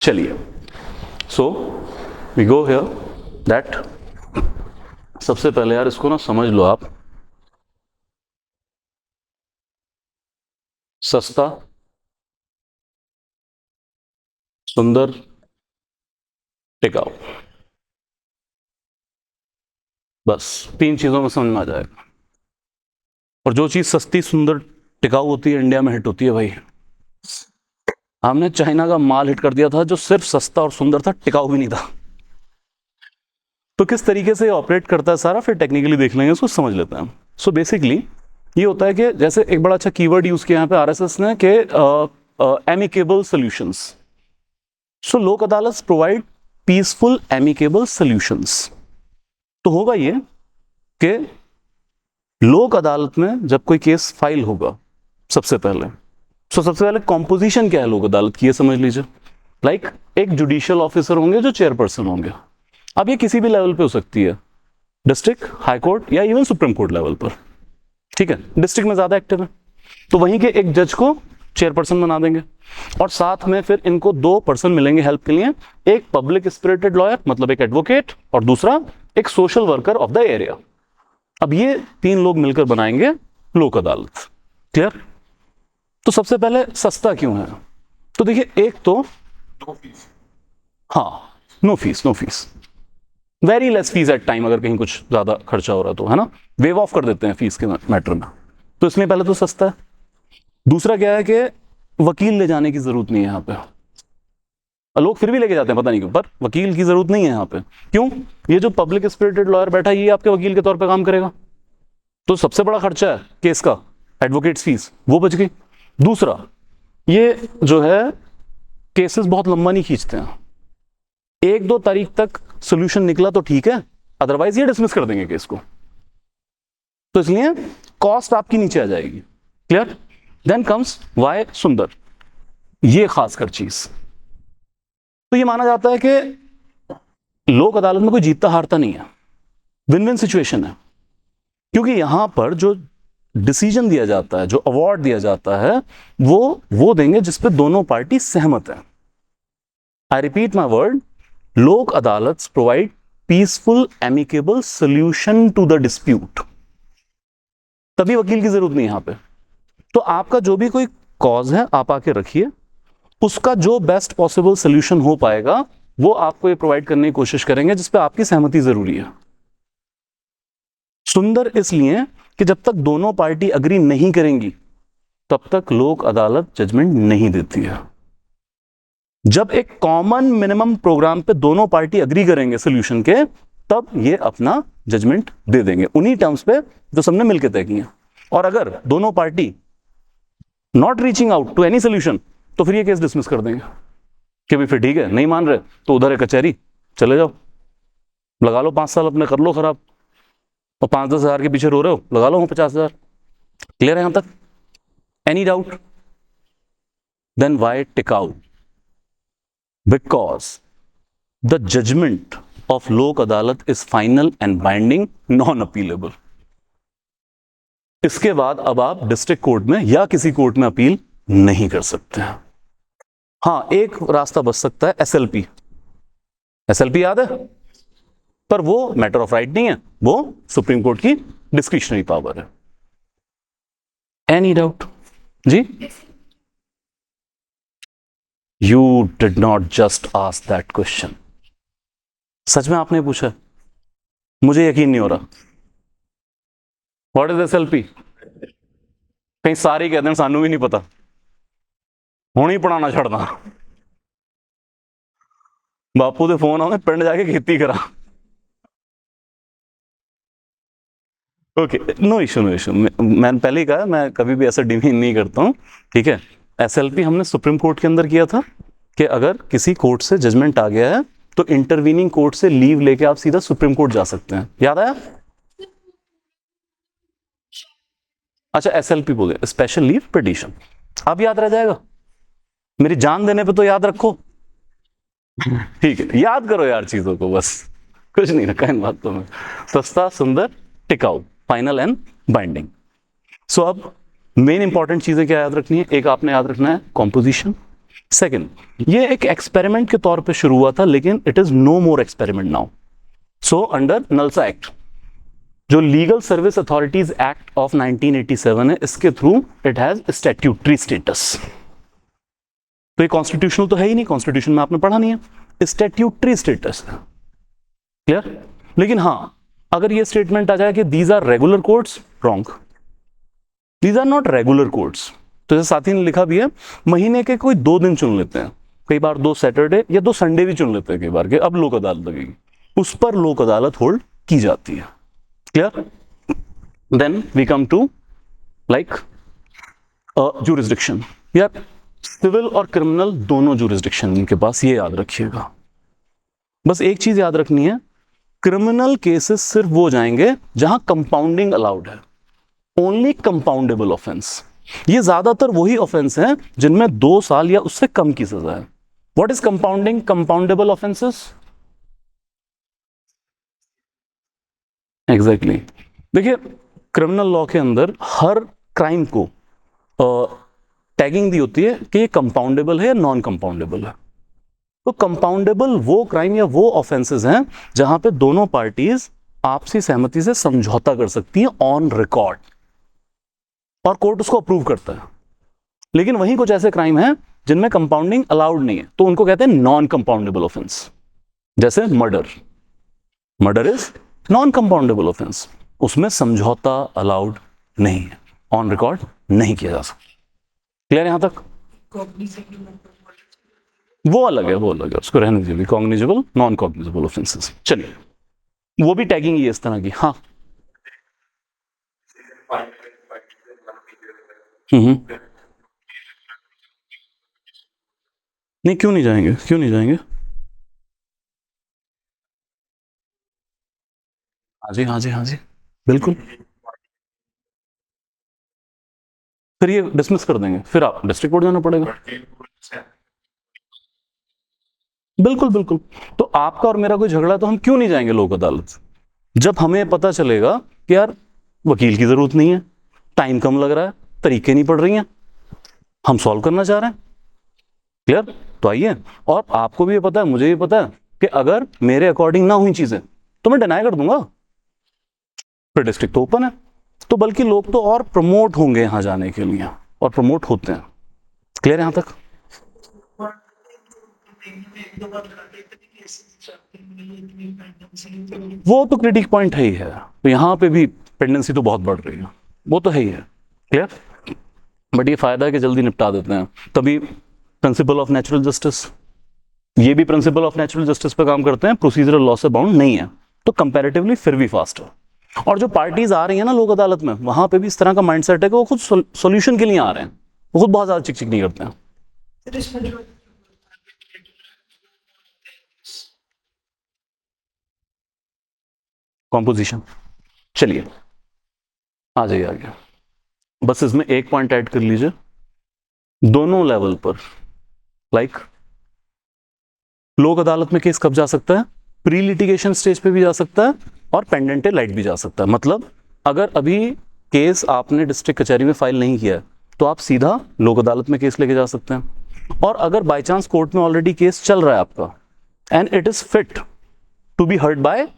चलिए, so we go here that सबसे पहले यार इसको ना समझ लो आप, सस्ता, सुंदर, टिकाऊ। बस 3 चीजों में समझ में आ जाएगा। और जो चीज सस्ती, सुंदर, टिकाऊ होती है इंडिया में हिट होती है भाई। हमने चाइना का माल हिट कर दिया था जो सिर्फ सस्ता और सुंदर था, टिकाऊ भी नहीं था। तो किस तरीके से ऑपरेट करता है सारा, फिर टेक्निकली देख लेंगे, उसको समझ लेते हैं। सो बेसिकली ये होता है कि जैसे एक बड़ा अच्छा कीवर्ड यूज किया यहाँ पे आरएसएस ने कि एमिकेबल सॉल्यूशंस। सो लोक Adalat provide peaceful amicable solutions. तो होगा ये कि लोक अदालत में जब कोई केस फाइल होगा सबसे पहले कॉम्पोजिशन क्या है लोक अदालत की, ये समझ लीजिए। लाइक एक जुडिशियल ऑफिसर होंगे जो चेयरपर्सन होंगे। अब ये किसी भी लेवल पे हो सकती है, डिस्ट्रिक्ट, हाई कोर्ट या इवन सुप्रीम कोर्ट लेवल पर। ठीक है, डिस्ट्रिक्ट में ज्यादा एक्टिव है तो वहीं के एक जज को चेयरपर्सन बना देंगे और साथ में फिर इनको 2 पर्सन मिलेंगे हेल्प के लिए, एक पब्लिक स्पिरिटेड लॉयर मतलब एक एडवोकेट और दूसरा एक social worker of the area. अब ये 3 लोग मिलकर बनाएंगे लोक अदालत। क्लियर? तो सबसे पहले सस्ता क्यों है, तो देखिए एक तो हाँ, no fees, very less fees at time, अगर कहीं कुछ ज्यादा खर्चा हो रहा तो, है ना, वेव ऑफ कर देते हैं फीस के मैटर में। तो इसमें पहले तो सस्ता है। दूसरा क्या है कि वकील ले जाने की जरूरत नहीं है यहाँ पे। लोग फिर भी लेके जाते हैं पता नहीं क्यों, पर वकील की जरूरत नहीं है यहाँ पे। क्यों? ये जो पब्लिक स्पिरिटेड लॉयर बैठा है ये आपके वकील के तौर पे काम करेगा। तो सबसे बड़ा खर्चा है केस का, एडवोकेट्स फीस, वो बच गई। दूसरा, ये जो है केसेस बहुत लंबा नहीं खींचते हैं। 1-2 तारीख तक सोल्यूशन निकला तो ठीक है, अदरवाइज ये डिसमिस कर देंगे केस को। तो इसलिए कॉस्ट आपकी नीचे आ जाएगी। क्लियर? देन कम्स वाई सुंदर, ये खासकर चीज। तो ये माना जाता है कि लोक अदालत में कोई जीतता हारता नहीं है, विन विन सिचुएशन है। क्योंकि यहां पर जो डिसीजन दिया जाता है, जो अवार्ड दिया जाता है, वो देंगे जिस पे दोनों पार्टी सहमत है। I repeat my word, Lok Adalat provide peaceful amicable solution to the dispute. तभी वकील की जरूरत नहीं यहां पे। तो आपका जो भी कोई कॉज है आप आके रखिए, उसका जो बेस्ट पॉसिबल सोल्यूशन हो पाएगा वो आपको ये प्रोवाइड करने की कोशिश करेंगे जिसपे आपकी सहमति जरूरी है। सुंदर इसलिए कि जब तक दोनों पार्टी अग्री नहीं करेंगी तब तक लोक अदालत जजमेंट नहीं देती है। जब एक कॉमन मिनिमम प्रोग्राम पे दोनों पार्टी अग्री करेंगे सोल्यूशन के, तब ये अपना जजमेंट दे देंगे उन्हीं टर्म्स पे जो सबने मिलकर तय किए। और अगर दोनों party not reaching out to any solution तो फिर ये केस डिसमिस कर देंगे कि भाई फिर ठीक है, नहीं मान रहे तो उधर है कचहरी, चले जाओ, लगा लो 5 साल अपने, कर लो खराब। और 5-10 हजार के पीछे रो रहे हो, लगा लो 50,000। क्लियर है यहां तक? Any doubt? देन वाई टिकाऊ? बिकॉज द जजमेंट ऑफ लोक अदालत is final and binding, non appealable. इसके बाद अब आप डिस्ट्रिक्ट कोर्ट में या किसी कोर्ट में अपील नहीं कर सकते हैं। हाँ, एक रास्ता बच सकता है, एसएलपी। एसएलपी याद है? पर वो मैटर ऑफ राइट नहीं है, वो सुप्रीम कोर्ट की डिस्क्रिशनरी पावर है। Any doubt? जी? You did not just ask that question. सच में आपने पूछा? मुझे यकीन नहीं हो रहा। What is SLP? कहीं सारे कहते हैं सानू भी नहीं पता, हुण ही पढ़ाना छड़ना। बापू के फोन आने, पिंड जाके खेती करा। Okay, no issue, no issue. मैंने पहले ही कहा मैं कभी भी ऐसा डिमीन नहीं करता हूं। ठीक है, एसएलपी हमने सुप्रीम कोर्ट के अंदर किया था कि अगर किसी कोर्ट से जजमेंट आ गया है तो इंटरवीनिंग कोर्ट से लीव लेके आप सीधा सुप्रीम कोर्ट जा सकते हैं। याद आया? अच्छा, एसएलपी बोले, स्पेशल लीव पिटीशन। अब याद रह जाएगा, मेरी जान देने पे तो याद रखो। ठीक है, याद करो यार चीजों को, बस कुछ नहीं रखा इन बातों में। सस्ता, सुंदर, टिकाऊ, फाइनल एंड बाइंडिंग। सो अब मेन इंपॉर्टेंट चीजें क्या याद रखनी है? एक आपने याद रखना है कॉम्पोजिशन, सेकंड, ये एक एक्सपेरिमेंट के तौर पे शुरू हुआ था, लेकिन it is no more experiment now. So under NALSA act, जो legal service authorities act of 1987 है, इसके through it has statutory status. तो ये कॉन्स्टिट्यूशनल तो है ही नहीं, कॉन्स्टिट्यूशन में आपने पढ़ा नहीं है, स्टैट्यूटरी स्टेटस है. क्लियर? लेकिन हां, अगर ये स्टेटमेंट आ जाए कि these are regular courts, wrong. These are not regular courts. तो जैसे साथी ने लिखा भी है, महीने के कोई 2 दिन चुन लेते हैं, कई बार 2 सैटरडे या 2 संडे भी चुन लेते हैं कई बार के, अब लोक अदालत लगेगी, उस पर लोक अदालत होल्ड की जाती है. Clear? Then we come to like jurisdiction. यार सिविल और क्रिमिनल दोनों ज्यूरिसडिक्शन इनके पास, ये याद रखिएगा. बस एक चीज याद रखनी है, क्रिमिनल केसेस सिर्फ वो जाएंगे जहां कंपाउंडिंग अलाउड है, ओनली कंपाउंडेबल ऑफेंस. ये ज्यादातर वही ऑफेंस हैं जिनमें 2 साल या उससे कम की सजा है. What is compounding, compoundable offences? Exactly. देखिए, क्रिमिनल लॉ के अंदर हर क्राइम को टैगिंग दी होती है कि ये कंपाउंडेबल है या नॉन कंपाउंडेबल है. तो कंपाउंडेबल वो क्राइम या वो ऑफेंसेस हैं जहां पे दोनों पार्टीज आपसी सहमति से समझौता कर सकती हैं ऑन रिकॉर्ड, और कोर्ट उसको अप्रूव करता है. लेकिन वहीं कुछ ऐसे क्राइम हैं जिनमें कंपाउंडिंग अलाउड नहीं है, तो उनको कहते हैं नॉन कंपाउंडेबल ऑफेंस. जैसे murder, murder is non compoundable offence, उसमें समझौता अलाउड नहीं है, ऑन रिकॉर्ड नहीं किया जा सकता. क्लियर यहां तक? वो अलग है, वो अलग है, उसको रहने दीजिए. Cognizable, non cognizable offences. चलिए, वो भी टैगिंग ही है इस तरह की. हाँ. नहीं, क्यों नहीं जाएंगे, क्यों नहीं जाएंगे? हाँ जी, हाँ जी, हाँ जी, बिल्कुल. फिर ये डिसमिस कर देंगे, फिर आप डिस्ट्रिक्ट कोर्ट जाना पड़ेगा. बिल्कुल बिल्कुल. तो आपका और मेरा कोई झगड़ा, तो हम क्यों नहीं जाएंगे लोक अदालत? जब हमें पता चलेगा कि यार वकील की जरूरत नहीं है, टाइम कम लग रहा है, तरीके नहीं पड़ रही हैं, हम सॉल्व करना चाह रहे हैं. क्लियर? तो आइए, और आपको भी ये पता है, मुझे भी पता है कि अगर मेरे अकॉर्डिंग ना हुई चीजें तो मैं डिनाई कर दूंगा, फिर डिस्ट्रिक्ट तो ओपन है. तो बल्कि लोग तो और प्रमोट होंगे यहां जाने के लिए, और प्रमोट होते हैं. क्लियर यहां तक? वो तो क्रिटिक पॉइंट है ही है, तो यहां पे भी पेंडेंसी तो बहुत बढ़ रही है, वो तो है ही है. क्लियर? बट ये फायदा है कि जल्दी निपटा देते हैं. तभी प्रिंसिपल ऑफ नेचुरल जस्टिस, ये भी प्रिंसिपल ऑफ नेचुरल जस्टिस पे काम करते हैं, प्रोसीजरल लॉ से बाउंड नहीं है, तो कंपैरेटिवली फिर भी फास्ट है. और जो पार्टीज आ रही है ना लोक अदालत में, वहां पे भी इस तरह का माइंडसेट है कि वो खुद सॉल्यूशन के लिए आ रहे हैं, वो खुद बहुत ज्यादा चिक चिक नहीं करते हैं. कॉम्पोजिशन. चलिए, आ जाइए आगे. बस इसमें एक पॉइंट ऐड कर लीजिए, दोनों लेवल पर लाइक लोक अदालत में केस कब जा सकता है? प्री लिटिगेशन स्टेज पे भी जा सकता है, और पेंडेंटे लाइट भी जा सकता है. मतलब अगर अभी केस आपने डिस्ट्रिक्ट कचहरी में फाइल नहीं किया है, तो आप सीधा लोक अदालत में केस लेके जा सकते हैं. और अगर बाय चांस कोर्ट में ऑलरेडी केस चल रहा है आपका, and it is fit to be heard by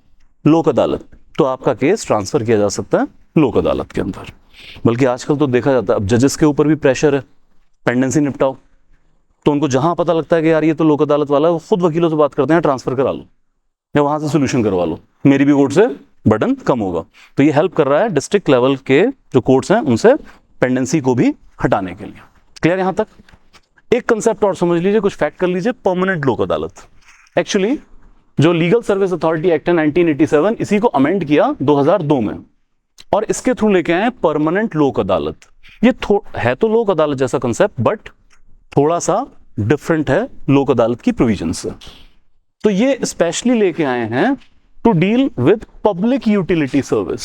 Lok Adalat, तो आपका केस ट्रांसफर किया जा सकता है लोक अदालत के अंदर. बल्कि आजकल तो देखा जाता है, अब जजेस के ऊपर भी प्रेशर है, पेंडेंसी निपटाओ, तो उनको जहां पता लगता है कि यार ये तो लोक अदालत वाला है, वो खुद वकीलों से बात करते हैं, ट्रांसफर करा लो या वहां से सोल्यूशन करवा लो, मेरी भी कोर्ट से बर्डन कम होगा. तो ये हेल्प कर रहा है डिस्ट्रिक्ट लेवल के जो कोर्ट्स हैं उनसे पेंडेंसी को भी हटाने के लिए. क्लियर यहां तक? एक कंसेप्ट और समझ लीजिए, कुछ फैक्ट कर लीजिए. परमानेंट लोक अदालत, एक्चुअली जो लीगल सर्विस अथॉरिटी एक्ट है 1987, इसी को अमेंड किया 2002 में, और इसके थ्रू लेके आए परमानेंट लोक अदालत. ये है तो लोक अदालत जैसा कंसेप्ट, बट थोड़ा सा डिफरेंट है लोक अदालत की प्रोविजन से. तो ये स्पेशली लेके आए हैं to deal with public utility service,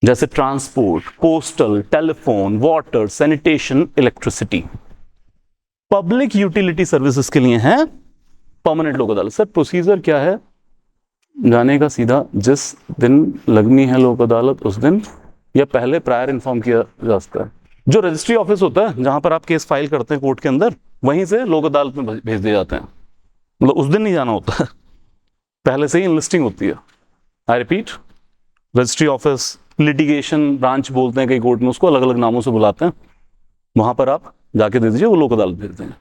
जैसे transport, postal, telephone, water, sanitation, electricity. Public utility services के लिए है परमानेंट लोक अदालत. सर प्रोसीजर क्या है जाने का? सीधा जिस दिन लगनी है लोक अदालत उस दिन, या पहले प्रायर इन्फॉर्म किया जा सकता है? जो रजिस्ट्री ऑफिस होता है जहां पर आप केस फाइल करते हैं कोर्ट के अंदर, वहीं से लोक अदालत में भेज दिए जाते हैं। मतलब उस दिन नहीं जाना होता है, पहले से ही इनलिस्टिंग होती है। I repeat, registry office, litigation branch बोलते हैं कई कोर्ट में उसको, अलग अलग नामों से बुलाते हैं, वहां पर आप जाके दे दीजिए, वो लोक अदालत भेज देंगे।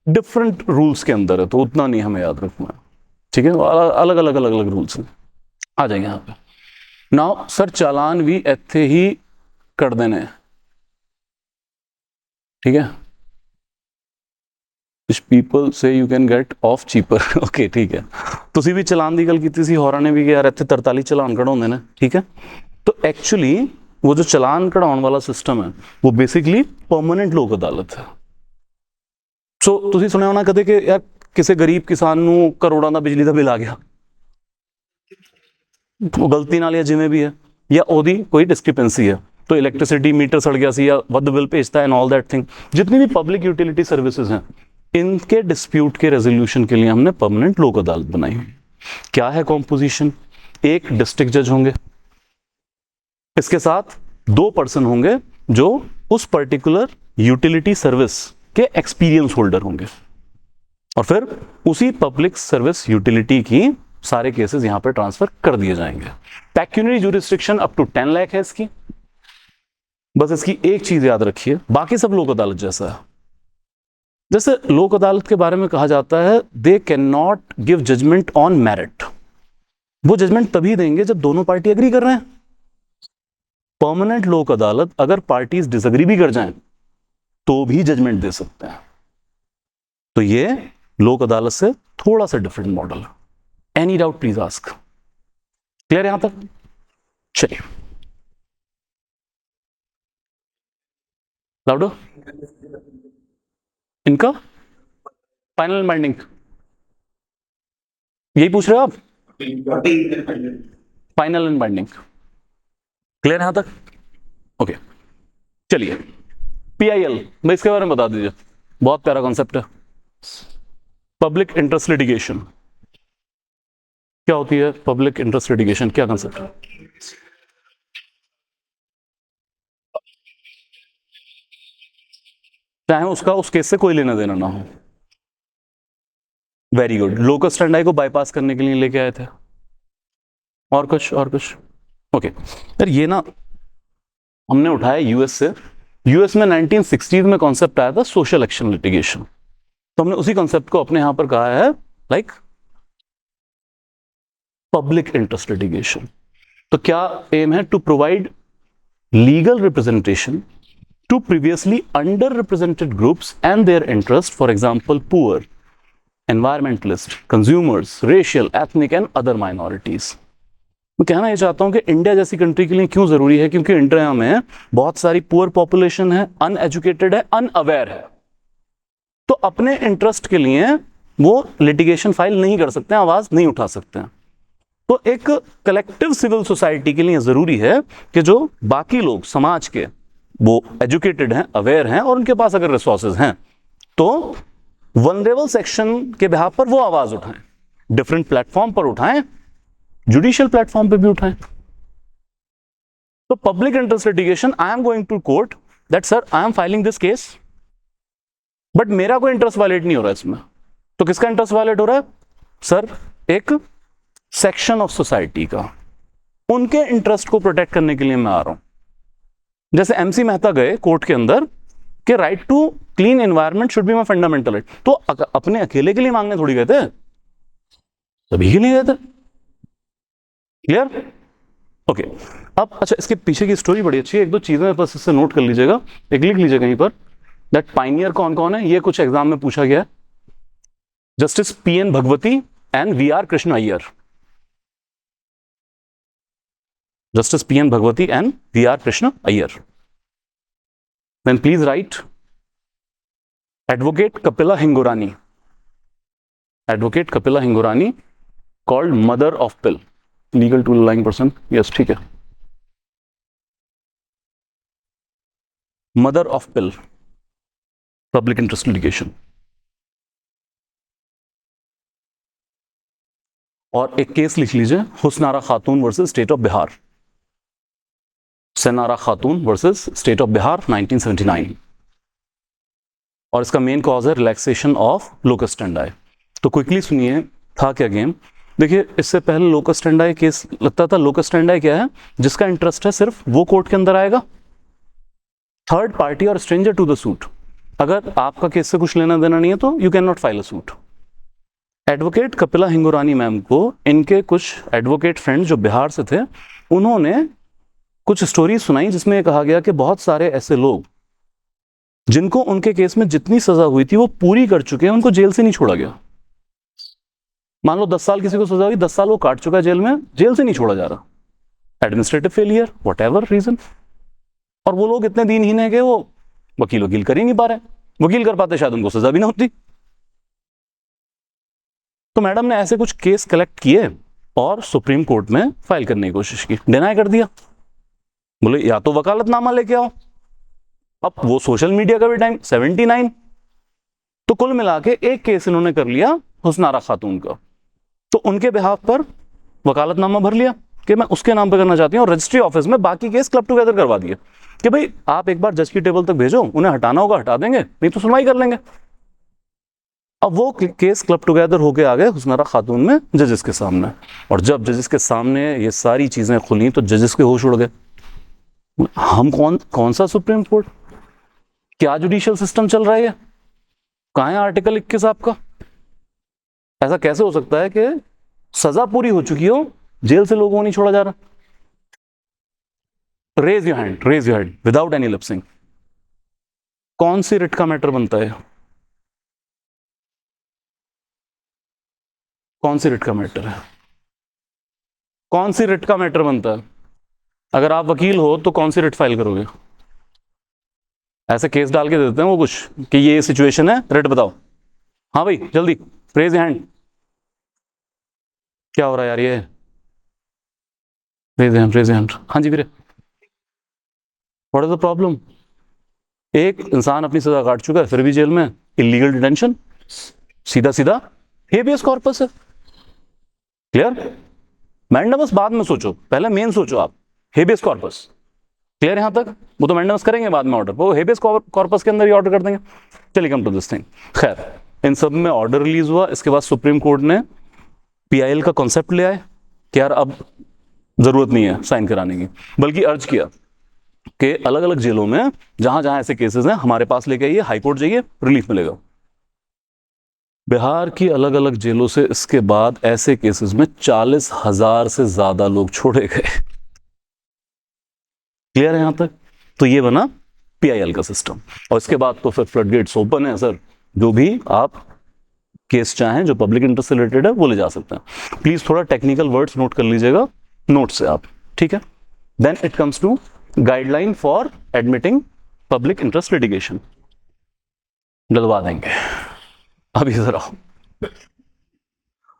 डिफरेंट रूल्स के अंदर है तो उतना नहीं हमें याद रखना है, ठीक है, अलग अलग अलग अलग रूल्स हैं। आ जाएंगे यहाँ पे। नाउ सर चालान भी ਇੱਥੇ ही कर देने हैं, ठीक है। पीपल से you can get of cheaper, okay ठीक है। ਤੁਸੀਂ ਵੀ ਚਲਾਨ ਦੀ ਗੱਲ ਕੀਤੀ ਸੀ, ਹੋਰਾਂ ਨੇ ਵੀ ਕਿ ਯਾਰ ਇੱਥੇ 43 ਚਲਾਨ ਕਢਾਉਂਦੇ ਨੇ, ठीक है। तो एक्चुअली वो जो चलान कढ़ाने वाला सिस्टम है वो बेसिकली परमानेंट लोक अदालत है। सो ਤੁਸੀਂ ਸੁਣਿਆ ਹੋਣਾ ਕਦੇ ਕਿ ਯਾਰ ਕਿਸੇ ਗਰੀਬ ਕਿਸਾਨ ਨੂੰ ਕਰੋੜਾਂ ਦਾ ਬਿਜਲੀ ਦਾ ਬਿੱਲ ਆ ਗਿਆ, ਉਹ ਗਲਤੀ ਨਾਲ ਜਾਂ ਜਿਵੇਂ ਵੀ ਹੈ, ਜਾਂ ਉਹਦੀ ਕੋਈ डिस्क्रिपेंसी है, तो इलेक्ट्रिसिटी मीटर सड़ गया सी या वध बिल भेजता है एंड ऑल दैट थिंग, जितनी भी पब्लिक यूटिलिटी सर्विसेज हैं, इनके डिस्प्यूट के रेजोल्यूशन के लिए हमने परमानेंट लोक अदालत बनाई हुई। क्या है कॉम्पोजिशन? एक डिस्ट्रिक्ट जज होंगे, इसके साथ 2 पर्सन होंगे जो उस पर्टिकुलर यूटिलिटी सर्विस के एक्सपीरियंस होल्डर होंगे, और फिर उसी पब्लिक सर्विस यूटिलिटी की सारे केसेस यहां पर ट्रांसफर कर दिए जाएंगे। पैक्यूनरी ज्यूरिसडिक्शन अप टू 10 लाख है इसकी। बस इसकी एक चीज याद रखिए, बाकी सब लोक अदालत जैसा है। जैसे लोक अदालत के बारे में कहा जाता है, they can not give judgement on merit. वो जजमेंट तभी देंगे जब दोनों पार्टी एग्री कर रहे हैं। परमानेंट लोक अदालत अगर पार्टीज डिसएग्री भी कर जाएं तो भी जजमेंट दे सकते हैं। तो ये लोक अदालत से थोड़ा सा डिफरेंट मॉडल है। Any doubt please ask. Clear यहां तक? चलिए लाउडो, इनका फाइनल एंड बाइंडिंग यही पूछ रहे हो आप? फाइनल एंड बाइंडिंग क्लियर यहां तक? ओके चलिए, पीआईएल मैं इसके बारे में बता दीजिए, बहुत प्यारा कॉन्सेप्ट है। पब्लिक इंटरेस्ट लिटिगेशन क्या होती है? पब्लिक इंटरेस्ट लिटिगेशन क्या कॉन्सेप्ट है? चाहे उसका उस केस से कोई लेना देना ना हो। वेरी गुड, लोकस स्टैंडाई को बाईपास करने के लिए लेके आए थे। और कुछ? और कुछ? ओके यार, ये ना हमने उठाया यूएस से। यूएस में 1960s में कॉन्सेप्ट आया था सोशल एक्शन लिटिगेशन, तो हमने उसी कॉन्सेप्ट को अपने यहां पर कहा है लाइक पब्लिक इंटरेस्ट लिटिगेशन। तो क्या एम है? To provide legal representation to previously underrepresented groups and their interest, for example poor, environmentalist, consumers, racial, ethnic and other minorities। मैं कहना ये चाहता हूं कि इंडिया जैसी कंट्री के लिए क्यों जरूरी है, क्योंकि इंडिया में बहुत सारी पुअर पॉपुलेशन है, अनएजुकेटेड है, अनअवेयर है, तो अपने इंटरेस्ट के लिए वो लिटिगेशन फाइल नहीं कर सकते हैं, आवाज नहीं उठा सकते हैं। तो एक कलेक्टिव सिविल सोसाइटी के लिए जरूरी है कि जो बाकी लोग समाज के वो एजुकेटेड हैं, अवेयर हैं, और उनके पास अगर रिसोर्सेज हैं तो वनरेबल सेक्शन के बिहाफ पर वो आवाज उठाएं, डिफरेंट प्लेटफॉर्म पर उठाएं, जुडिशियल प्लेटफॉर्म पे भी उठाएं। तो public interest litigation, I am going to court that sir I am filing this case, but मेरा कोई इंटरेस्ट वायलेट नहीं हो रहा है इसमें। तो किसका इंटरेस्ट वायलेट हो रहा है? सर एक सेक्शन ऑफ सोसाइटी का, उनके इंटरेस्ट को प्रोटेक्ट करने के लिए मैं आ रहा हूं। जैसे एमसी मेहता गए कोर्ट के अंदर कि right to clean environment should be my fundamental right, तो अपने अकेले के लिए मांगने थोड़ी गए थे, सभी के लिए गए थे। क्लियर? ओके अब अच्छा, इसके पीछे की स्टोरी बड़ी अच्छी है, एक दो चीजें बस इससे नोट कर लीजिएगा, एक लिख लीजिएगा कहीं पर, दैट पाइनियर कौन कौन है, ये कुछ एग्जाम में पूछा गया है। Justice PN Bhagwati and VR Krishna Iyer. Justice P.N. Bhagwati and V.R. Krishna Iyer. Then please write Advocate Kapila Hingorani. Advocate Kapila Hingorani, called Mother of Pill. Legal tool lying person. Yes, ठीक है. Mother of Pill. Public interest litigation. और एक case लिख लीजिए, हुस्नारा खातून versus state of Bihar, Husnara Khatoon versus state of Bihar 1979, और इसका main cause है relaxation of locus स्टैंडाई। तो क्विकली सुनिए था क्या गेम। देखिए, इससे पहले लोकस स्टैंडाई केस लगता था, लोकस स्टैंडाई क्या है, जिसका इंटरेस्ट है सिर्फ वो कोर्ट के अंदर आएगा, थर्ड पार्टी और स्ट्रेंजर टू द सूट, अगर आपका केस से कुछ लेना देना नहीं है तो you can not file a suit. Advocate Kapila Hingorani ma'am को इनके कुछ एडवोकेट फ्रेंड्स जो बिहार से थे, उन्होंने कुछ स्टोरी सुनाई जिसमें कहा गया कि बहुत सारे ऐसे लोग जिनको उनके केस में जितनी सजा हुई थी वो पूरी कर चुके हैं, उनको जेल से नहीं छोड़ा गया। मान लो 10 साल किसी को सजा हुई, 10 साल वो काट चुका है जेल में, जेल से नहीं छोड़ा जा रहा, एडमिनिस्ट्रेटिव फेलियर, व्हाटएवर रीजन। और वो लोग इतने दीनहीन है कि वो वकील कर ही नहीं पा रहे, वकील कर पाते शायद उनको सजा भी ना होती। तो मैडम ने ऐसे कुछ केस कलेक्ट किए और सुप्रीम कोर्ट में फाइल करने की कोशिश की, डिनाई कर दिया, बोले या तो वकालतनामा लेके आओ। अब वो सोशल मीडिया का भी टाइम 79, तो कुल मिला के एक केस इन्होंने कर लिया हुस्नारा खातून का, तो उनके बिहाफ पर वकालतनामा भर लिया कि मैं उसके नाम पे करना चाहती हूँ, और रजिस्ट्री ऑफिस में बाकी केस क्लब टुगेदर करवा दिए कि भाई आप एक बार जज की टेबल तक भेजो, उन्हें हटाना होगा हटा देंगे, नहीं तो सुनवाई कर लेंगे। अब वो केस क्लब टुगेदर होके आ गए हुस्नारा खातून में जजेस के सामने, और जब जजेस के सामने ये सारी चीजें खुली तो जजेस के होश उड़ गए। हम कौन सा सुप्रीम कोर्ट, क्या जुडिशियल सिस्टम चल रहा है, कहां है आर्टिकल 21 आपका? ऐसा कैसे हो सकता है कि सजा पूरी हो चुकी हो, जेल से लोगों को नहीं छोड़ा जा रहा? Raise your hand without any lip sync. कौन सी रिट का मैटर बनता है? कौन सी रिट का मैटर है? कौन सी रिट का मैटर बनता है? अगर आप वकील हो तो कौन सी रिट फाइल करोगे? ऐसे केस डाल के देते हैं वो कुछ कि ये सिचुएशन है, रिट बताओ। हाँ भाई जल्दी, रेज हैंड। क्या हो रहा है यार ये? Raise hand. हाँ जी वीरे, व्हाट इज द प्रॉब्लम? एक इंसान अपनी सजा काट चुका है फिर भी जेल में, इलीगल डिटेंशन, सीधा सीधा हेबियस कॉर्पस है। क्लियर? मैंडेमस बाद में सोचो, पहले मेन सोचो आप, हेबियस कॉर्पस। क्लियर यहां तक? वो तो मैंडेमस करेंगे बाद में ऑर्डर, वो हेबियस कॉर्पस के अंदर ही ऑर्डर कर देंगे। चलिए कम टू दिस थिंग। खैर, इन सब में ऑर्डर रिलीज हुआ, इसके बाद सुप्रीम कोर्ट ने पीआईएल का कॉन्सेप्ट ले आए कि यार अब जरूरत नहीं है साइन कराने की, बल्कि अर्ज किया कि अलग अलग जेलों में जहां जहां ऐसे केसेस हैं हमारे पास लेके आइए, हाईकोर्ट जाइए, रिलीफ मिलेगा। बिहार की अलग अलग जेलों से इसके बाद ऐसे केसेस में 40,000 से ज्यादा लोग छोड़े गए। क्लियर है यहां तक? तो ये बना पीआईएल का सिस्टम, और इसके बाद तो फिर फ्लडगेट्स ओपन है सर, जो भी आप केस चाहें जो पब्लिक इंटरेस्ट से रिलेटेड है वो ले जा सकते हैं। प्लीज थोड़ा टेक्निकल वर्ड्स नोट कर लीजिएगा नोट से आप, ठीक है? Then it comes to guideline for admitting public interest litigation. डलवा देंगे अभी जरा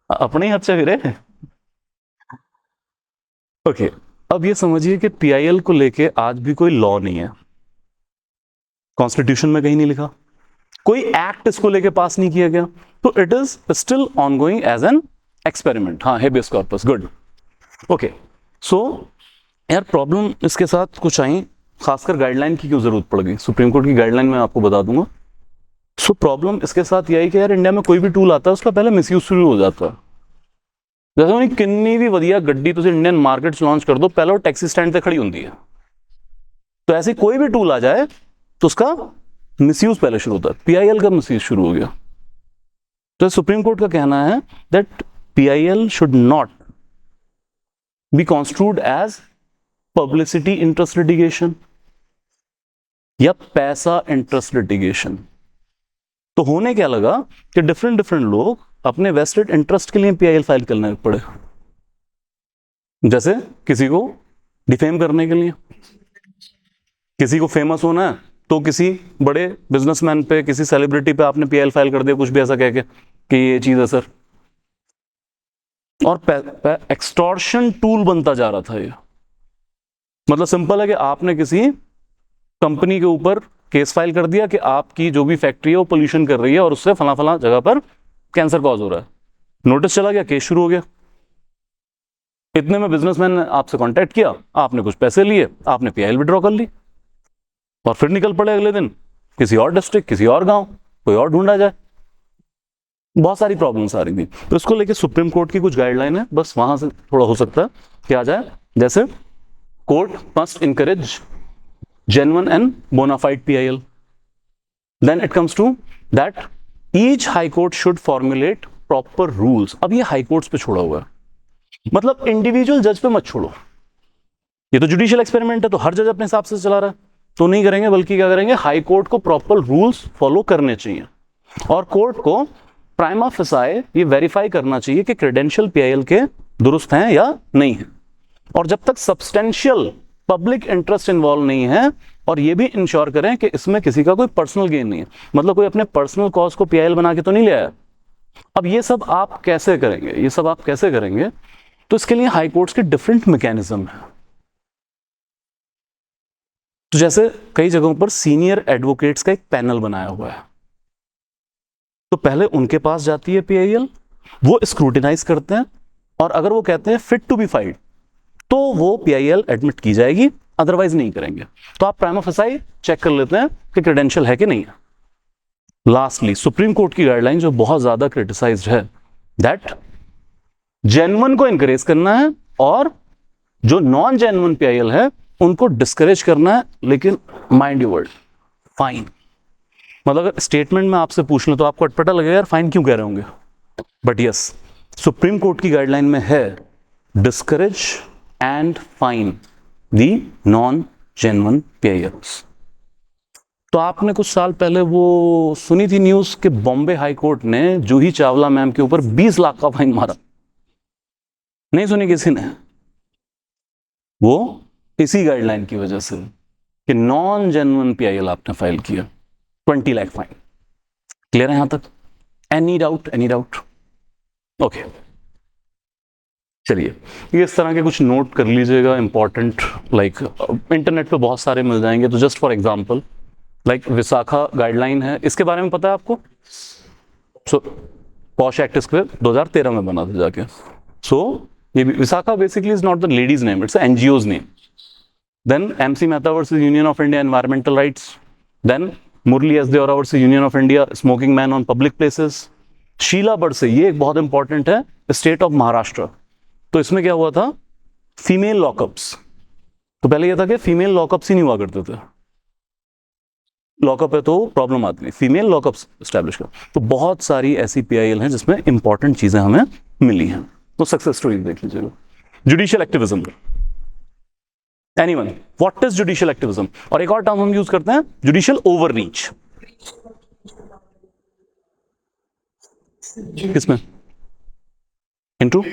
अपने ही हाथ से फिरे। ओके, अब ये समझिए कि पीआईएल को लेके आज भी कोई लॉ नहीं है, कॉन्स्टिट्यूशन में कहीं नहीं लिखा, कोई एक्ट इसको लेके पास नहीं किया गया, तो it is still ongoing as an experiment. हाँ, habeas corpus, good. Okay, so यार प्रॉब्लम इसके साथ कुछ आई, खासकर गाइडलाइन की क्यों जरूरत पड़ गई, सुप्रीम कोर्ट की गाइडलाइन में आपको बता दूंगा। सो प्रॉब्लम इसके साथ यह है कि यार इंडिया में कोई भी टूल आता है उसका पहले मिसयूज शुरू हो जाता है। जैसे उन्हें किन्नी भी वधिया गड्डी तुम इंडियन मार्केट च लॉन्च कर दो, पहले वो टैक्सी स्टैंड पे खड़ी होती है। तो ऐसे कोई भी टूल आ जाए तो उसका मिसयूज पहले शुरू होता है, पीआईएल का मिसयूज शुरू हो गया। तो सुप्रीम कोर्ट का कहना है that PIL should not be construed as publicity interest litigation या पैसा इंटरेस्ट लिटिगेशन। तो होने क्या लगा कि डिफरेंट लोग अपने वेस्टेड इंटरेस्ट के लिए पीआईएल फाइल करने पड़े। जैसे किसी को डिफेम करने के लिए, किसी को फेमस होना है तो किसी बड़े बिजनेसमैन पे, किसी सेलिब्रिटी पे आपने पीआईएल फाइल कर दिया कुछ भी ऐसा कह के कि ये चीज है सर, और एक्सटॉर्शन टूल बनता जा रहा था ये। मतलब सिंपल है कि आपने किसी कंपनी के ऊपर केस फाइल कर दिया कि आपकी जो भी फैक्ट्री है वो पोल्यूशन कर रही है और उससे फला फला जगह पर कैंसर कॉज हो रहा है, नोटिस चला गया, केस शुरू हो गया। इतने में बिजनेसमैन ने आपसे कांटेक्ट किया, आपने कुछ पैसे लिए, आपने पीआईएल विड्रॉ कर ली और फिर निकल पड़े अगले दिन किसी और डिस्ट्रिक्ट, किसी और गांव, कोई और ढूंढा जाए। बहुत सारी प्रॉब्लम्स आ रही थी। तो इसको लेके सुप्रीम कोर्ट की कुछ गाइडलाइन है, बस वहां से थोड़ा हो सकता है कि आ जाए। जैसे court must encourage genuine and bona fide PIL. Then it comes to that each high court should formulate proper rules. अब ये हाई कोर्ट्स पे छोड़ा हुआ है, मतलब इंडिविजुअल जज पे मत छोड़ो। ये तो जुडिशियल एक्सपेरिमेंट है, तो हर जज अपने हिसाब से चला रहा है, तो नहीं करेंगे, बल्कि क्या करेंगे, हाई कोर्ट को प्रॉपर रूल्स फॉलो करने चाहिए और कोर्ट को प्राइमा फेसाई ये वेरीफाई करना चाहिए कि क्रेडेंशियल पीआईएल के दुरुस्त हैं या नहीं है। और जब तक सब्सटेंशियल पब्लिक इंटरेस्ट इन्वॉल्व नहीं है, और ये भी इंश्योर करें कि इसमें किसी का कोई पर्सनल गेन नहीं है, मतलब कोई अपने पर्सनल कॉज को पीआईएल बना के तो नहीं ले आया। अब ये सब आप कैसे करेंगे, ये सब आप कैसे करेंगे, तो इसके लिए हाई कोर्ट्स के डिफरेंट मैकेनिज्म है। तो जैसे कई जगहों पर सीनियर एडवोकेट्स का एक पैनल बनाया हुआ है, तो पहले उनके पास जाती है पीआईएल, वो स्क्रूटिनाइज करते हैं, और अगर वो कहते हैं फिट टू बी फाइल्ड तो वो पीआईएल एडमिट की जाएगी, अदरवाइज नहीं करेंगे। तो आप प्राइमा फेसाई चेक कर लेते हैं कि क्रेडेंशियल है कि नहीं है। लास्टली सुप्रीम कोर्ट की गाइडलाइन जो बहुत ज्यादा क्रिटिसाइज्ड है, दैट जेन्युइन को एनकरेज करना है और जो नॉन जेन्युइन पीआईएल है उनको डिस्करेज करना है, लेकिन माइंड योर वर्ड, फाइन। मतलब अगर स्टेटमेंट में आपसे पूछ लें तो आपको अटपटा लगेगा, यार फाइन क्यों कह रहे होंगे, बट यस, सुप्रीम कोर्ट की गाइडलाइन में है discourage and fine the non genuine PILs. तो आपने कुछ साल पहले वो सुनी थी न्यूज कि बॉम्बे हाई कोर्ट ने जूही चावला मैम के ऊपर 20 लाख का फाइन मारा? नहीं सुनी किसी ने? वो इसी गाइडलाइन की वजह से कि नॉन जेन्युइन पीआईएल आपने फाइल किया, 20 लाख फाइन। क्लियर है यहां तक? Any doubt? Any doubt? Okay, चलिए ये इस तरह के कुछ नोट कर लीजिएगा इंपॉर्टेंट, लाइक इंटरनेट पे बहुत सारे मिल जाएंगे। तो just for example, like Vishakha guideline है, इसके बारे में पता है आपको? सो पॉश एक्ट इसके 2013 में बना था जाके। सो ये Vishakha basically is not the lady's name, it's NGO's name. Then MC Mehta versus Union of India environmental rights, then Murli S Deora versus Union of India smoking ban on public places, Sheela Barse, ये एक बहुत important है, स्टेट ऑफ महाराष्ट्र। तो इसमें क्या हुआ था, female लॉकअप्स। तो पहले यह था कि फीमेल लॉकअप्स ही नहीं हुआ करते थे, लॉकअप है तो प्रॉब्लम आती है, फीमेल लॉकअप्स एस्टैब्लिश कर। तो बहुत सारी ऐसी पीआईएल हैं जिसमें इंपॉर्टेंट चीजें हमें मिली हैं। तो सक्सेस स्टोरी देख लीजिएगा। Judicial activism, anyone, what is judicial activism? और एक और टर्म हम यूज करते हैं, जुडिशियल ओवररीच। किसमें? Into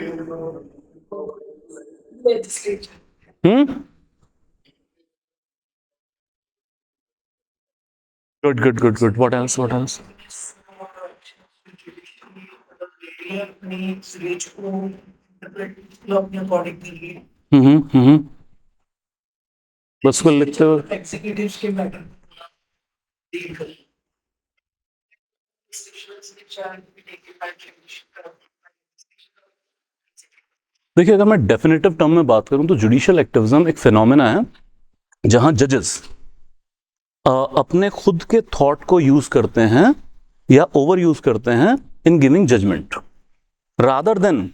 good good good good, what else? What else? बस को लिखते हुए एग्जीक्यूटिव्स के मैटर देखिए, अगर मैं डेफिनेटिव टर्म में बात करूं तो जुडिशियल एक्टिविज्म एक फिनोमेना है जहां जजेस अपने खुद के थॉट को यूज करते हैं या ओवर यूज करते हैं in giving judgement, rather than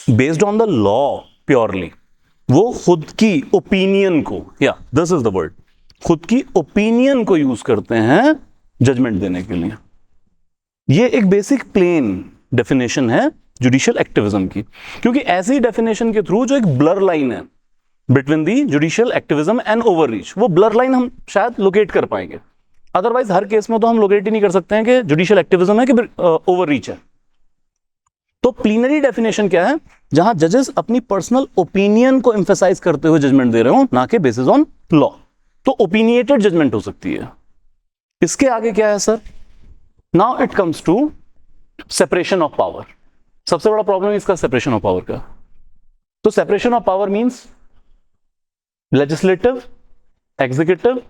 based on the law purely. वो खुद की ओपिनियन को, या दिस इज द वर्ड, खुद की ओपिनियन को यूज करते हैं जजमेंट देने के लिए। ये एक बेसिक प्लेन डेफिनेशन है जुडिशियल एक्टिविज्म की, क्योंकि ऐसी डेफिनेशन के थ्रू जो एक ब्लर लाइन है between the judicial activism and overreach, वो ब्लर लाइन हम शायद लोकेट कर पाएंगे। अदरवाइज हर केस में तो हम लोकेट ही नहीं कर सकते हैं कि जुडिशियल एक्टिविज्म है कि ओवररीच है। तो प्लीनरी डेफिनेशन क्या है, जहां जजेस अपनी पर्सनल ओपिनियन को एम्फेसाइज करते हुए जजमेंट दे रहे हो, ना कि बेसिस ऑन लॉ। तो ओपिनिएटेड जजमेंट हो सकती है। इसके आगे क्या है sir? Now it comes to separation of power. सबसे बड़ा प्रॉब्लम है इसका सेपरेशन ऑफ पावर का। तो separation of power means legislative, executive,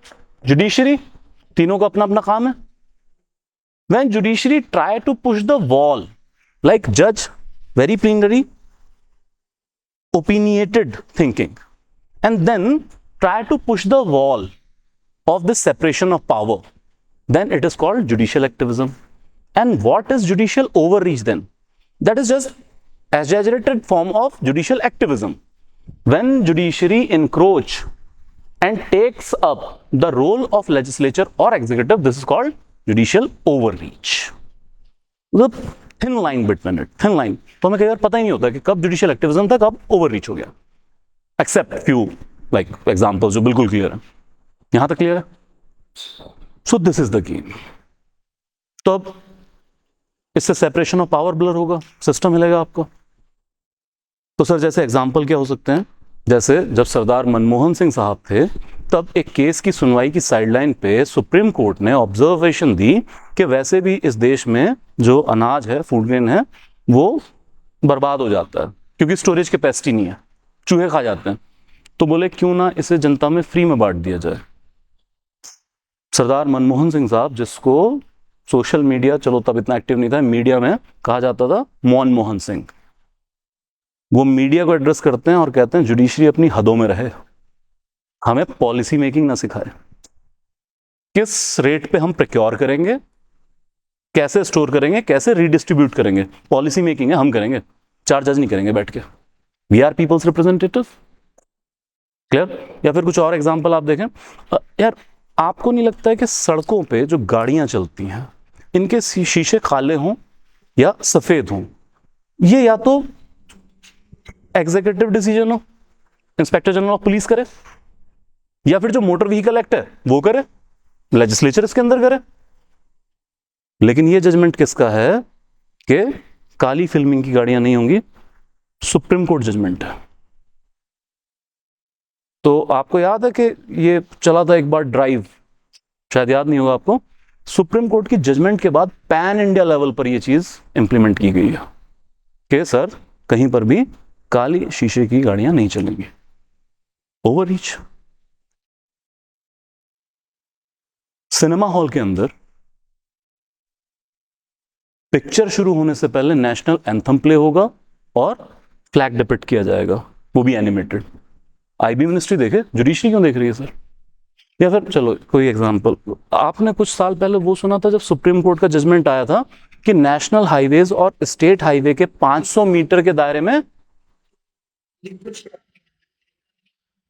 judiciary, तीनों का अपना अपना काम है। When judiciary try to push the wall, like judge, very plenary, opinionated thinking and then try to push the wall of this separation of power, then it is called judicial activism. And what is judicial overreach then? That is just exaggerated form of judicial activism. When judiciary encroach and takes up the role of legislature or executive, this is called judicial overreach. The thin line between it, thin line. तो हमें कई बार पता ही नहीं होता कि कब judicial activism था, कब overreach हो गया. Except few like examples जो बिल्कुल clear है. यहां तक clear है? So this is the game. तो अब इससे सेपरेशन ऑफ पावर ब्लर होगा, सिस्टम हिलेगा आपको. तो सर जैसे एग्जाम्पल क्या हो सकते हैं, जैसे जब सरदार मनमोहन सिंह साहब थे तब एक केस की सुनवाई की साइडलाइन पे सुप्रीम कोर्ट ने ऑब्जर्वेशन दी कि वैसे भी इस देश में जो अनाज है, फूड ग्रेन है, वो बर्बाद हो जाता है क्योंकि स्टोरेज कैपेसिटी नहीं है, चूहे खा जाते हैं. तो बोले क्यों ना इसे जनता में फ्री में बांट दिया जाए. सरदार मनमोहन सिंह साहब, जिसको सोशल मीडिया, चलो तब इतना एक्टिव नहीं था, मीडिया में कहा जाता था मनमोहन सिंह, वो मीडिया को एड्रेस करते हैं और कहते हैं जुडिशरी अपनी हदों में रहे, हमें पॉलिसी मेकिंग ना सिखाए, किस रेट पे हम प्रोक्योर करेंगे, कैसे स्टोर करेंगे, कैसे रीडिस्ट्रीब्यूट करेंगे, पॉलिसी मेकिंग है, हम करेंगे, चार जज नहीं करेंगे बैठ के. We are people's representative. Clear? या फिर कुछ और एग्जांपल आप देखें. यार आपको नहीं लगता है कि सड़कों पे जो गाड़ियां चलती हैं इनके शीशे काले हों या सफेद हों, ये या तो एग्जीक्यूटिव डिसीजन हो, इंस्पेक्टर जनरल ऑफ पुलिस करे, या फिर जो मोटर व्हीकल एक्ट है वो करे, लेजिस्लेचर इसके अंदर करे. लेकिन ये जजमेंट किसका है कि काली फिल्मिंग की गाड़ियां नहीं होंगी, सुप्रीम कोर्ट जजमेंट है. तो आपको याद है कि ये चला था एक बार ड्राइव, शायद याद नहीं होगा आपको, सुप्रीम कोर्ट की जजमेंट के बाद पैन इंडिया लेवल पर यह चीज इंप्लीमेंट की गई है कि सर कहीं पर भी काली शीशे की गाड़ियां नहीं चलेंगी. ओवररीच. सिनेमा हॉल के अंदर पिक्चर शुरू होने से पहले नेशनल एंथम प्ले होगा और फ्लैग डिपिक्ट किया जाएगा, वो भी एनिमेटेड. आईबी मिनिस्ट्री देखे, जुडिशरी क्यों देख रही है सर? या फिर चलो कोई एग्जांपल, आपने कुछ साल पहले वो सुना था जब सुप्रीम कोर्ट का जजमेंट आया था कि नेशनल हाईवेज और स्टेट हाईवे के 500 मीटर के दायरे में,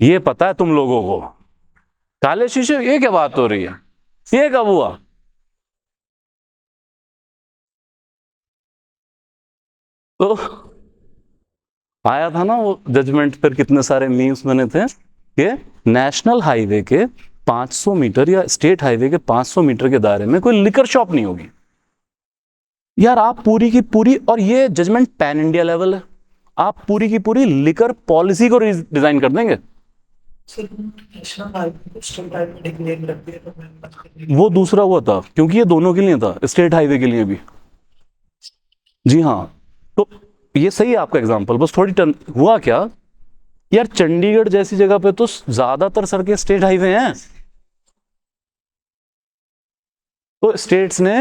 ये पता है तुम लोगों को, काले शीशे, ये क्या बात हो रही है, ये कब हुआ? तो आया था ना वो जजमेंट पर, कितने सारे मीम्स बने थे कि नेशनल हाईवे के 500 मीटर या स्टेट हाईवे के 500 मीटर के दायरे में कोई लिकर शॉप नहीं होगी. यार आप पूरी की पूरी, और ये जजमेंट पैन इंडिया लेवल है, आप पूरी की पूरी लिकर पॉलिसी को डिजाइन कर देंगे. वो दूसरा हुआ था क्योंकि ये दोनों के लिए था, स्टेट हाईवे के लिए भी. जी हाँ, तो ये सही है आपका एग्जांपल. बस थोड़ी टर्न हुआ क्या यार, चंडीगढ़ जैसी जगह पे तो ज्यादातर सड़कें स्टेट हाईवे हैं. तो स्टेट्स ने,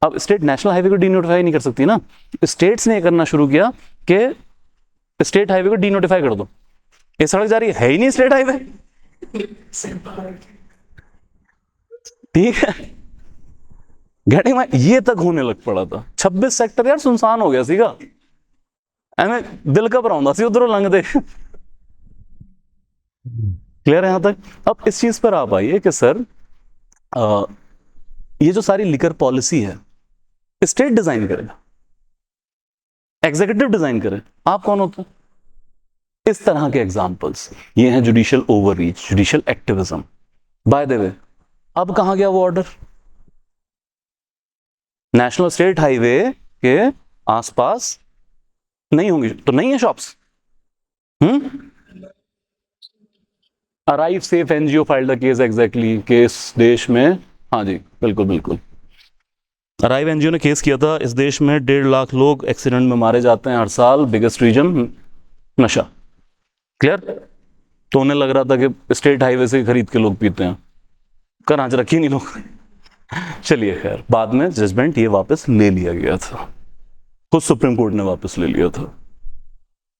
अब स्टेट नेशनल हाईवे को डीनोटिफाई नहीं कर सकती ना, स्टेट्स ने करना शुरू किया कि स्टेट हाईवे को डीनोटिफाई कर दो. ये सड़क जा रही है ही नहीं स्टेट हाईवे. ठीक है, गेटिंग माय, ये तक होने लग पड़ा था. 26 सेक्टर यार सुनसान हो गया सीगा, एमें दिल घबराउंदा सी उधरों लंघदे. क्लियर है यहां तक? अब इस चीज पर आप आइए कि सर ये जो सारी लिकर पॉलिसी है स्टेट डिजाइन करेगा, एग्जीक्यूटिव डिजाइन करे, आप कौन होते हैं? इस तरह के एग्जांपल्स ये हैं judicial overreach, judicial activism. By the way, अब कहां गया वो ऑर्डर? नेशनल स्टेट हाईवे के आसपास नहीं होंगी तो नहीं है shops. Arrive safe NGO filed the case exactly, case देश में, हाँ जी बिल्कुल बिल्कुल, अराइव एनजीओ ने केस किया था. इस देश में 1.5 लाख लोग एक्सीडेंट में मारे जाते हैं हर साल, बिगेस्ट रीजन नशा. क्लियर? तो उन्हें लग रहा था कि स्टेट हाईवे से खरीद के लोग पीते हैं, कर आज रखी नहीं लोग. चलिए खैर, बाद में जजमेंट ये वापस ले लिया गया था, खुद सुप्रीम कोर्ट ने वापस ले लिया था.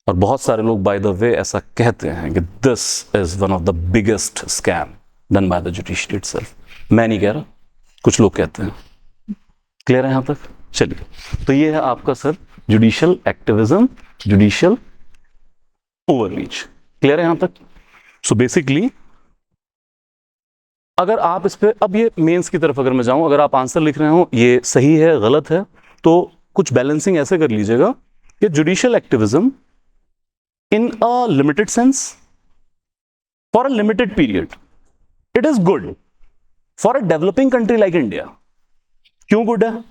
और बहुत सारे लोग बाय द वे ऐसा कहते हैं कि this is one of the biggest scam done by the judiciary itself. मैं नहीं कह रहा, कुछ लोग कहते हैं। क्लियर है यहां तक? चलिए, तो ये है आपका sir judicial activism, judicial overreach. Clear है यहां तक? सो बेसिकली अगर आप इस पे, अब ये मेंस की तरफ अगर मैं जाऊं, अगर आप आंसर लिख रहे हो ये सही है गलत है, तो कुछ बैलेंसिंग ऐसे कर लीजिएगा कि judicial activism in a limited sense for a limited period it is good for a developing country like India। क्यों गुड है?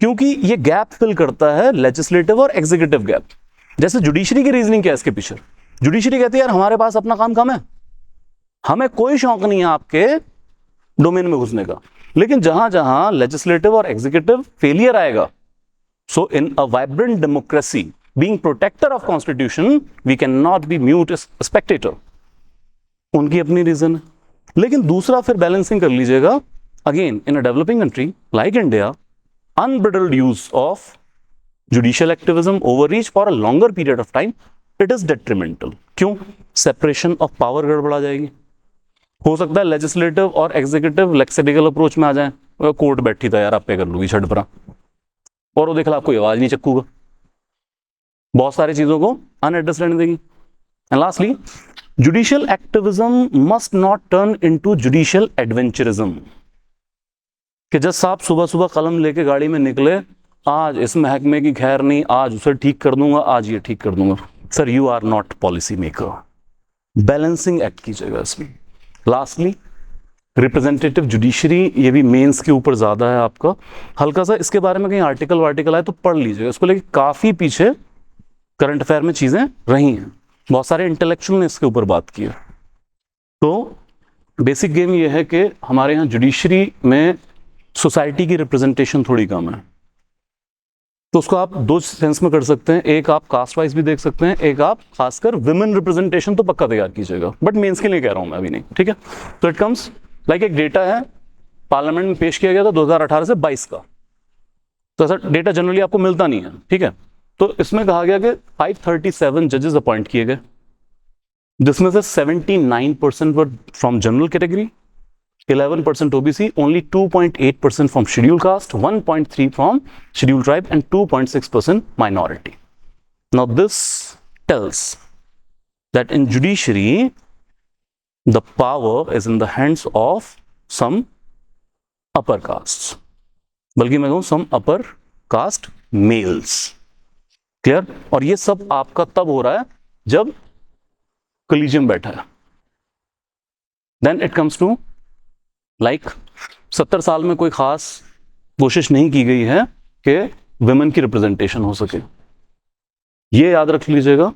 क्योंकि ये गैप फिल करता है लेजिस्लेटिव और एग्जीक्यूटिव गैप। जैसे जुडिशरी की रीजनिंग क्या है इसके पीछे? जुडिशरी कहती है यार हमारे पास अपना काम कम है, हमें कोई शौक नहीं है आपके डोमेन में घुसने का, लेकिन जहां जहां लेजिस्लेटिव और एग्जीक्यूटिव फेलियर आएगा, so in a vibrant democracy being protector of constitution we cannot be mute spectator। उनकी अपनी रीजन है। लेकिन दूसरा फिर बैलेंसिंग कर लीजिएगा, again in a developing country like India unbridled use of judicial activism overreach for a longer period of time it is detrimental. क्यों? Separation of power गड़बड़ा जाएगी। हो सकता है लेजिस्लेटिव और एग्जीक्यूटिव लेक्सिकल अप्रोच में आ जाए, कोर्ट बैठी था यार आप पे कर लूंगी छठ पर, और वो देखला आपको आवाज नहीं चक्कूगा, बहुत सारी चीजों को अनएड्रेस रहने देगी। And lastly judicial activism must not turn into judicial adventurism, कि जब आप सुबह सुबह कलम लेके गाड़ी में निकले, आज इस महकमे की खैर नहीं, आज उसे ठीक कर दूंगा, आज ये ठीक कर दूंगा। Sir you are not policy maker. Balancing act कीजिएगा इसमें। लास्टली रिप्रेजेंटेटिव जुडिशरी, ये भी मेंस के ऊपर ज्यादा है आपका, हल्का सा इसके बारे में कहीं आर्टिकल वार्टिकल आए तो पढ़ लीजिएगा इसको, लेकिन काफी पीछे करंट अफेयर में चीजें रही हैं, बहुत सारे इंटेलेक्चुअल ने इसके ऊपर बात की है। तो बेसिक गेम ये है कि हमारे यहाँ जुडिशरी में सोसाइटी की रिप्रेजेंटेशन थोड़ी कम है, तो उसको आप दो सेंस में कर सकते हैं, एक आप कास्ट वाइज भी देख सकते हैं, एक आप खासकर विमेन रिप्रेजेंटेशन तो पक्का तैयार कीजिएगा, बट मेंस के लिए कह रहा हूं मैं अभी नहीं, ठीक है? तो इट कम्स लाइक एक डेटा है पार्लियामेंट में पेश किया गया था 2018 से 22 का, तो ऐसा डेटा जनरली आपको मिलता नहीं है, ठीक है? तो इसमें कहा गया कि 537 जजेस अपॉइंट किए गए, जिसमें से 79% were from general category, 11% OBC, only 2.8% from scheduled caste, 1.3 from scheduled tribe, and 2.6% minority. Now this tells that in judiciary, the power is in the hands of some upper castes. बल्कि मैं कहूं some upper caste males. Clear? और ये सब आपका तब हो रहा है जब कलीजियम बैठा है। Then it comes to like 70 साल में कोई खास कोशिश नहीं की गई है कि विमेन की रिप्रेजेंटेशन हो सके। ये याद रख लीजिएगा,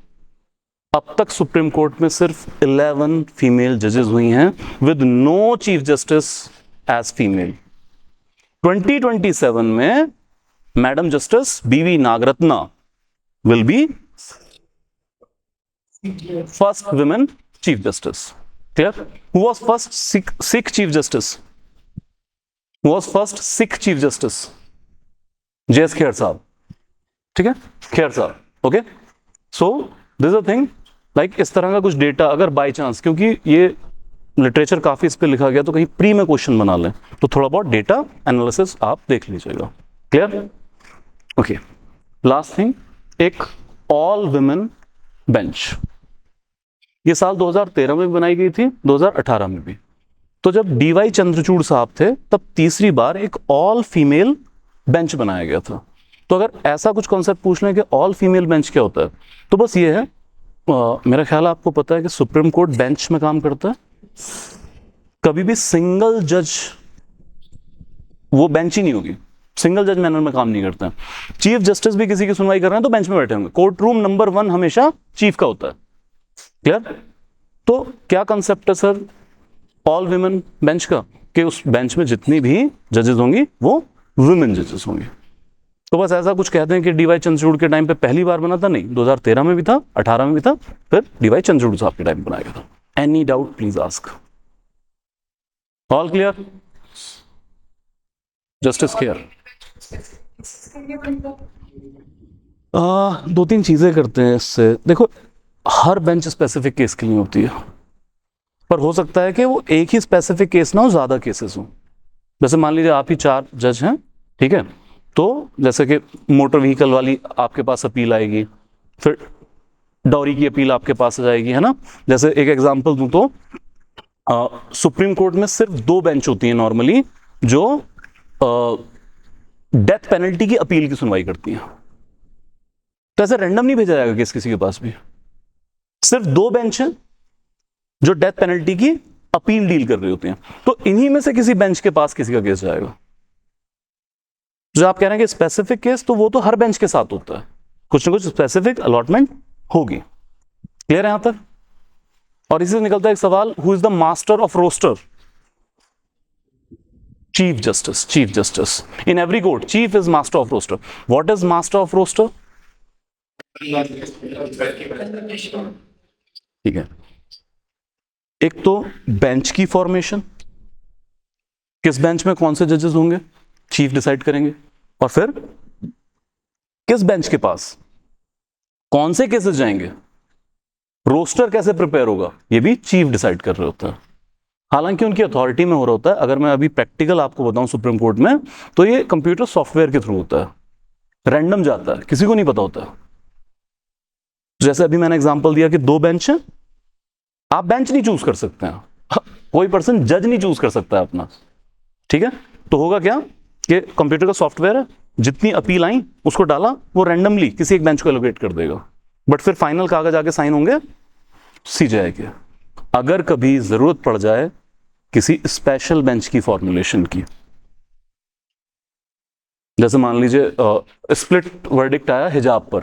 अब तक सुप्रीम कोर्ट में सिर्फ 11 फीमेल जजेस हुई हैं with no chief justice as female. 2027 में madam justice BV Nagarathna will be first women chief justice. Clear? Who was first Sikh Chief Justice? Who was first Sikh Chief Justice? J.S. Kher साहब, ठीक है? खेर साहब, okay? So this is a thing, like इस तरह का कुछ data अगर by chance, क्योंकि ये लिटरेचर काफी इस पे लिखा गया, तो कहीं प्री में क्वेश्चन बना लें, तो थोड़ा बहुत डेटा एनालिसिस आप देख लीजिएगा। क्लियर? ओके, लास्ट थिंग, एक ऑल विमेन बेंच, ये साल 2013 में भी बनाई गई थी, 2018 में भी। तो जब डीवाई चंद्रचूड़ साहब थे तब तीसरी बार एक ऑल फीमेल बेंच बनाया गया था। तो अगर ऐसा कुछ कॉन्सेप्ट पूछ लें कि ऑल फीमेल बेंच क्या होता है, तो बस ये है, मेरा ख्याल आपको पता है कि सुप्रीम कोर्ट बेंच में काम करता है, कभी भी सिंगल जज, वो बेंच ही नहीं होगी, सिंगल जज मैनर में काम नहीं करता है। चीफ जस्टिस भी किसी की सुनवाई कर रहे हैं तो बेंच में बैठे होंगे। कोर्ट रूम नंबर 1 हमेशा चीफ का होता है। क्लियर? तो क्या कंसेप्ट है सर ऑल विमेन बेंच का, कि उस बेंच में जितनी भी जजेस होंगी वो वुमेन जजेस होंगी। तो बस ऐसा कुछ कहते हैं कि डीवाई चंद्रचूड़ के टाइम पे पहली बार बना था, नहीं, 2013 में भी था, 18 में भी था, फिर डीवाई चंद्रचूड़ साहब के टाइम बनाया गया था। Any doubt please ask. All clear? Justice care. 2-3 चीजें करते हैं इससे। देखो हर बेंच स्पेसिफिक केस के लिए होती है, पर हो सकता है कि वो एक ही स्पेसिफिक केस ना हो, ज़्यादा केसेस हो। जैसे मान लीजिए आप ही 4 जज हैं, ठीक है, तो जैसे कि मोटर व्हीकल वाली आपके पास अपील आएगी, फिर डॉरी की अपील आपके पास आ जाएगी, है ना। जैसे एक एग्जांपल दूं तो सुप्रीम कोर्ट में सिर्फ 2 बेंच होती हैं नॉर्मली जो डेथ पेनल्टी की अपील की सुनवाई करती हैं। तो ऐसे रैंडम नहीं भेजा जाएगा केस किसी के पास भी, सिर्फ 2 बेंच हैं जो डेथ पेनल्टी की अपील डील कर रही होती हैं, तो इन्हीं में से किसी बेंच के पास किसी का केस जाएगा। जो आप कह रहे हैं कि स्पेसिफिक केस, तो वो तो हर बेंच के साथ होता है, कुछ ना कुछ स्पेसिफिक अलॉटमेंट होगी। क्लियर है यहां तक? और इसी से निकलता है एक सवाल, who is the master of roster? Chief justice. Chief justice in every court, chief is master of roster. What is master of roster? ठीक है, एक तो बेंच की फॉर्मेशन, किस बेंच में कौन से जजेस होंगे, चीफ डिसाइड करेंगे। और फिर किस बेंच के पास कौन से केसेस जाएंगे, रोस्टर कैसे प्रिपेयर होगा, ये भी चीफ डिसाइड कर रहे होता है। हालांकि उनकी अथॉरिटी में हो रहा होता है। अगर मैं अभी प्रैक्टिकल आपको बताऊं सुप्रीम कोर्ट में, तो ये कंप्यूटर सॉफ्टवेयर के थ्रू होता है, रैंडम जाता है, किसी को नहीं पता होता। जैसे अभी मैंने एग्जांपल दिया कि 2 बेंच हैं, आप बेंच नहीं चूज कर सकते हैं, कोई पर्सन जज नहीं चूज कर सकता है अपना, ठीक है। तो होगा क्या कि कंप्यूटर का सॉफ्टवेयर है, जितनी अपील आई उसको डाला, वो रैंडमली किसी एक बेंच को एलोकेट कर देगा, बट फिर फाइनल कागज आके साइन होंगे सीजेआई के। अगर कभी जरूरत पड़ जाए किसी स्पेशल बेंच की फॉर्मुलेशन की, जैसे मान लीजिए स्प्लिट वर्डिक्ट आया हिजाब पर,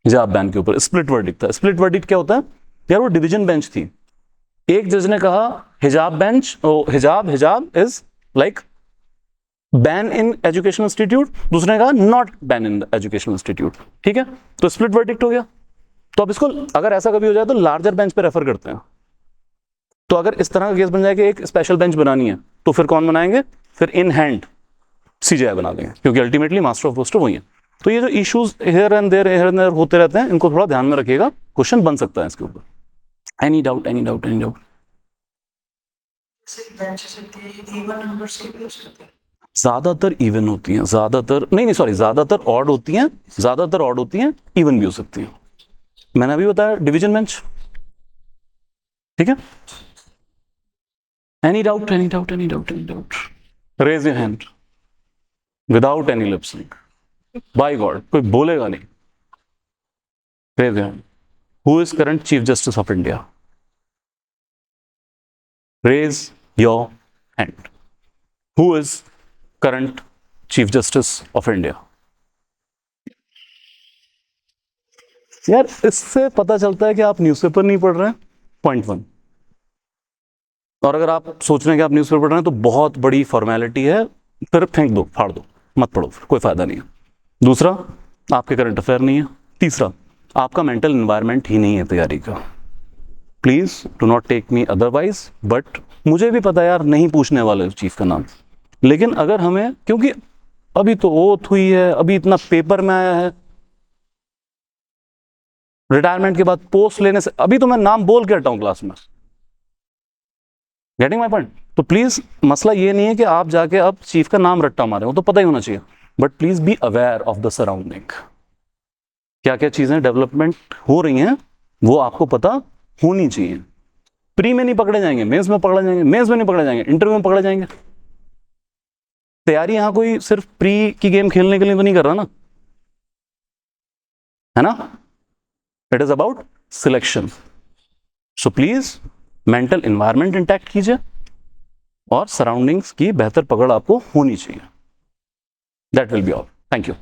हिजाब बैन के ऊपर स्प्लिट वर्डिक्ट था। स्प्लिट वर्डिक्ट क्या होता है यार? वो डिवीजन बेंच थी। एक जज ने कहा हिजाब बेंच, हिजाब is like ban in educational institute, दूसरे ने कहा not ban in educational institute, ठीक है, तो स्प्लिट वर्डिक्ट हो गया। तो अब इसको अगर ऐसा कभी हो जाए तो लार्जर बेंच पे रेफर करते हैं। तो अगर इस तरह का केस बन जाए कि एक स्पेशल बेंच बनानी है, तो फिर कौन बनाएंगे? फिर इन हैंड सीजेआई बना देंगे, क्योंकि अल्टीमेटली मास्टर ऑफ रोस्टर वही है। तो ये जो इश्यूज हियर एंड देयर होते रहते हैं, इनको थोड़ा ध्यान में रखिएगा, क्वेश्चन बन सकता है इसके ऊपर। Any doubt? Any doubt? Any doubt? ज्यादातर इवन होती हैं, ज्यादातर नहीं सॉरी, ज्यादातर ऑड होती हैं, ज्यादातर ऑड होती हैं, इवन भी हो सकती हैं। मैंने अभी बताया डिवीजन बेंच, ठीक है। Any doubt? Any doubt? Any doubt? Any doubt? Raise your hand without any lip sync, by god कोई बोलेगा नहीं। Raise your hand. Who is current chief justice of India? Raise your hand. Who is current Chief Justice of India? यार इससे पता चलता है कि आप न्यूज़पेपर नहीं पढ़ रहे हैं, पॉइंट 1। और अगर आप सोच रहे हैं कि आप न्यूज़पेपर पढ़ रहे हैं तो बहुत बड़ी फॉर्मेलिटी है, फिर फेंक दो, फाड़ दो, मत पढ़ो, फिर कोई फायदा नहीं है। दूसरा, आपके करंट अफेयर नहीं है। तीसरा, आपका मेंटल एनवायरनमेंट ही नहीं है तैयारी का। Please do not take me otherwise, but मुझे भी पता यार नहीं पूछने वाले चीफ का नाम, लेकिन अगर हमें, क्योंकि अभी तो ओथ हुई है, अभी इतना पेपर में आया है, रिटायरमेंट के बाद पोस्ट लेने से अभी तो मैं नाम बोल के हटा हूं क्लास में। Getting my point? तो प्लीज मसला ये नहीं है कि आप जाके अब चीफ का नाम रट्टा मारे, वो तो पता ही होना चाहिए, but please be aware of the surrounding. क्या क्या चीजें डेवलपमेंट हो रही हैं वो आपको पता होनी चाहिए। प्री में नहीं पकड़े जाएंगे, मेंस में पकड़े जाएंगे, मेंस में नहीं पकड़े जाएंगे, इंटरव्यू में पकड़े जाएंगे। तैयारी यहां कोई सिर्फ प्री की गेम खेलने के लिए तो नहीं कर रहा ना, है ना। It is about selection. So please mental environment intact कीजिए और सराउंडिंग्स की बेहतर पकड़ आपको होनी चाहिए। That will be all. Thank you.